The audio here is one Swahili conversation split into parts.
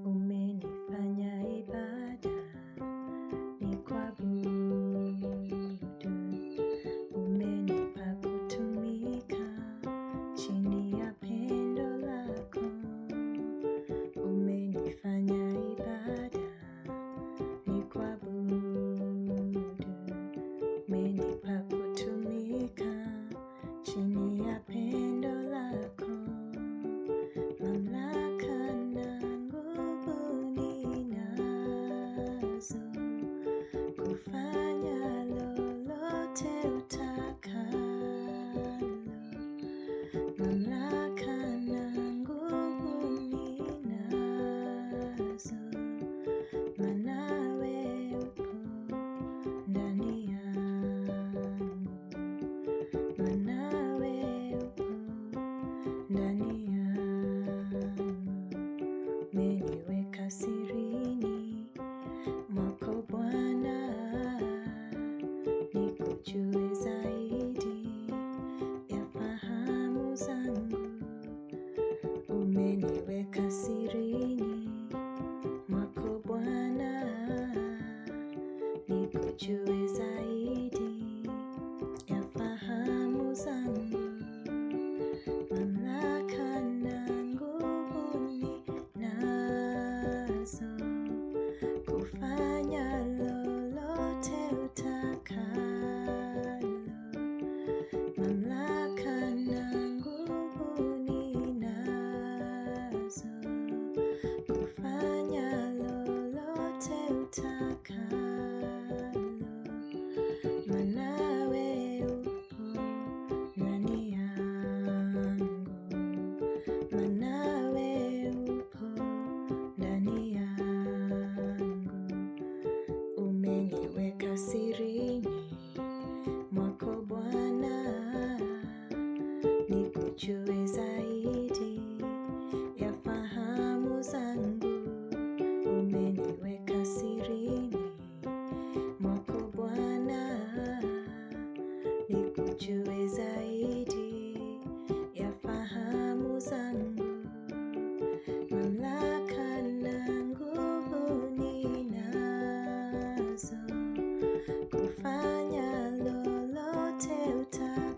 Umenifanya ibada ni kuabudu, umenipa kutumika chini ya pendo lako. Umenifanya ibada ni kuabudu, umenipa kutumika chini ya pendo lako. Mamlaka na nguvu ninazo, kufanya lolote utakalo. Mamlaka na nguvu ninazo, maana wewe upo ndani yangu, maana wewe upo ndani yangu. Umeniweka sirini mwako Bwana, nikujue zaidi ya fahamu zangu. Umeniweka sirini mwako Bwana, nikujue zaidi ya fahamu zangu. Mamlaka na nguvu ninazo, kufanya lolote utakalo. Mamlaka na nguvu ninazo, kufanya lolote utakalo. Maana wewe upo ndani yangu, maana wewe upo ndani yangu. Umeniweka sirini mwako Bwana, nikujue zaidi ya fahamu zangu. Umeniweka sirini mwako Bwana, nikujue zaidi ya fahamu zangu. Mamlaka na nguvu ninazo, kufanya lolote utakalo.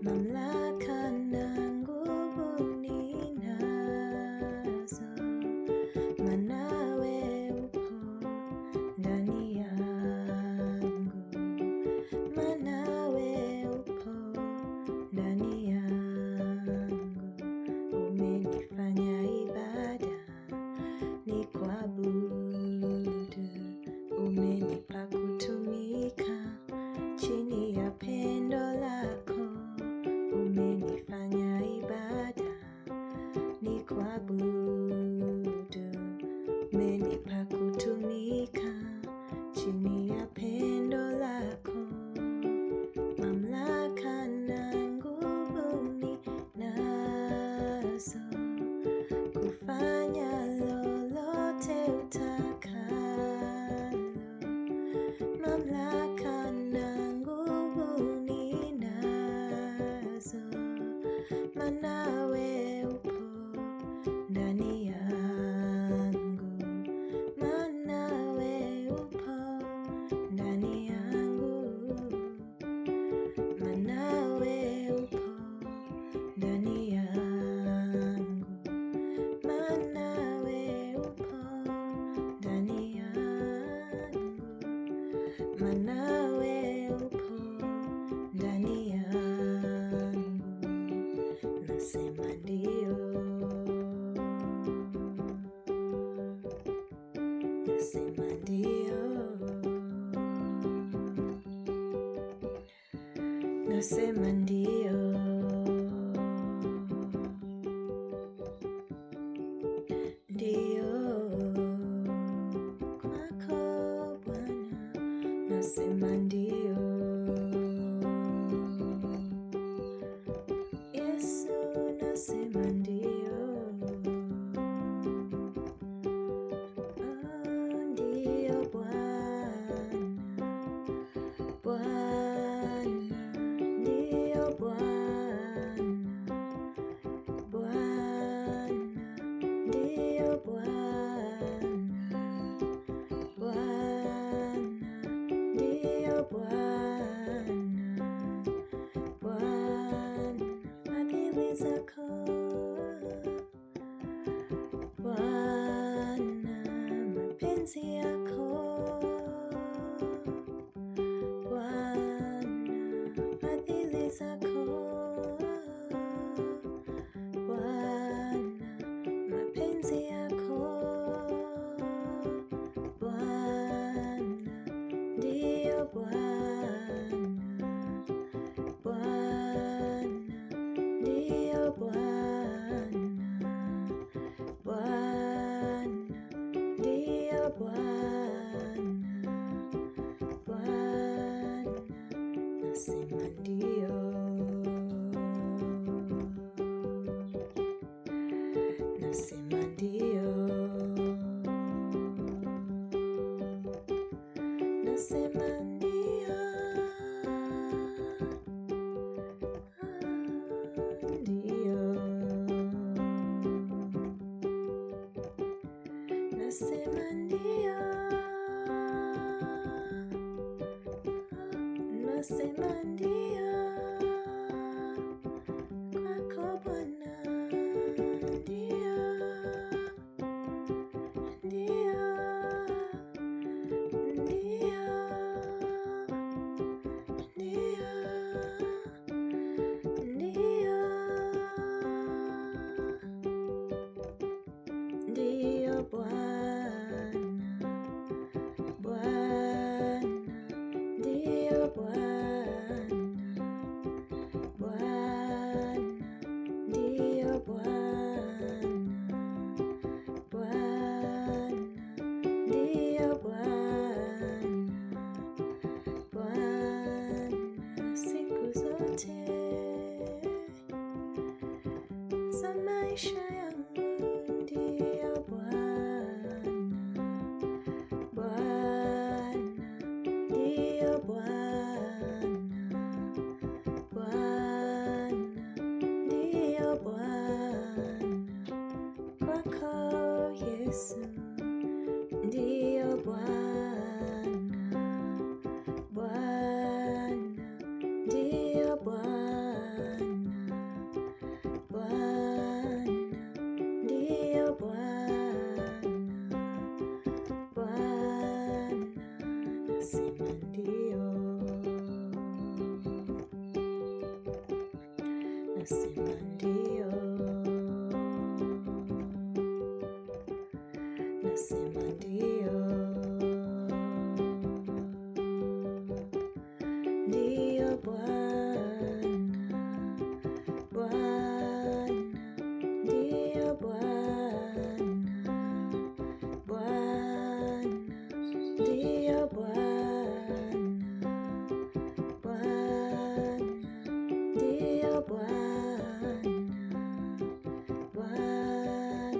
Mamlaka na nguvu ninazo, maana wewe upo ndani yangu, maana wewe upo ndani yangu. Umenifanya ibada ni kuabudu, umenipa kutumika chini ya pendo lako. Umenifanya ibada ni kuabudu, umenipa kutumika chini ya pendo lako. Mamlaka na nguvu ninazo, kufanya lolote utakalo. Mamlaka na nguvu ninazo, maana wewe upo ndani yangu, maana wewe upo ndani yangu, maana wewe upo ndani yangu, maana wewe upo ndani yangu, maana wewe upo ndani yangu. Nasema zako Bwana, mapenzi yako Bwana, fadhili zako Bwana, mapenzi yako Bwana, ndiyo Bwana, Bwana, ndiyo Bwana, Bwana, ndiyo Bwana, Bwana, nasema ndiyo, nasema ndiyo, nasema ndiyo, ndiyo, nasema ndiyo, nasema ndiyo kwako Bwana, ndiyo, ndiyo, ndiyo, ndiyo, ndiyo, ndiyo Bwana, Bwana, ndiyo Bwana, Bwana, ndiyo Bwana, Bwana, ndiyo Bwana, Bwana, siku zote za maisha yangu, ndiyo Bwana, Bwana, ndiyo Bwana, Bwana, ndiyo Bwana, kwako Yesu, ndiyo Bwana, Bwana, ndiyo Bwana, Bwana, ndiyo Bwana, Bwana, nasema ndiyo, nasema ndiyo, nasema ndiyo, ndiyo Bwana, Bwana, ndiyo Bwana, Bwana, ndiyo Bwana, Bwana, ndiyo Bwana, Bwana,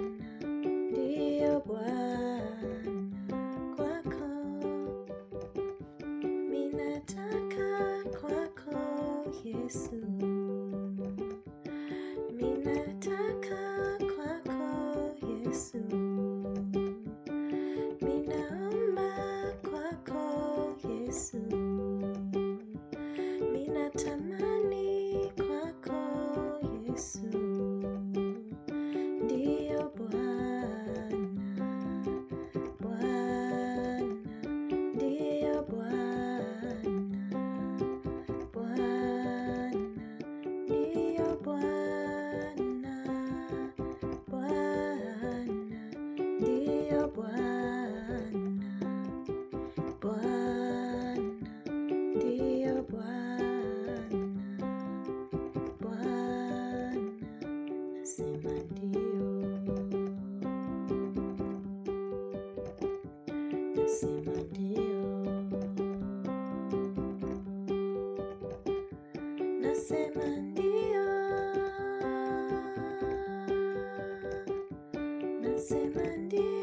ndiyo Bwana, kwako minataka, kwako Yesu, minataka kwako Yesu, minaomba kwako Yesu, minatamani kwako Yesu, ndiyo Bwana, Bwana, ndiyo Bwana, Bwana, ndiyo Bwana, Bwana, ndiyo Bwana, Bwana, ndiyo Bwana, Bwana, nasema ndiyo, nasema ndiyo, nasema ndiyo, nasema ndiyo.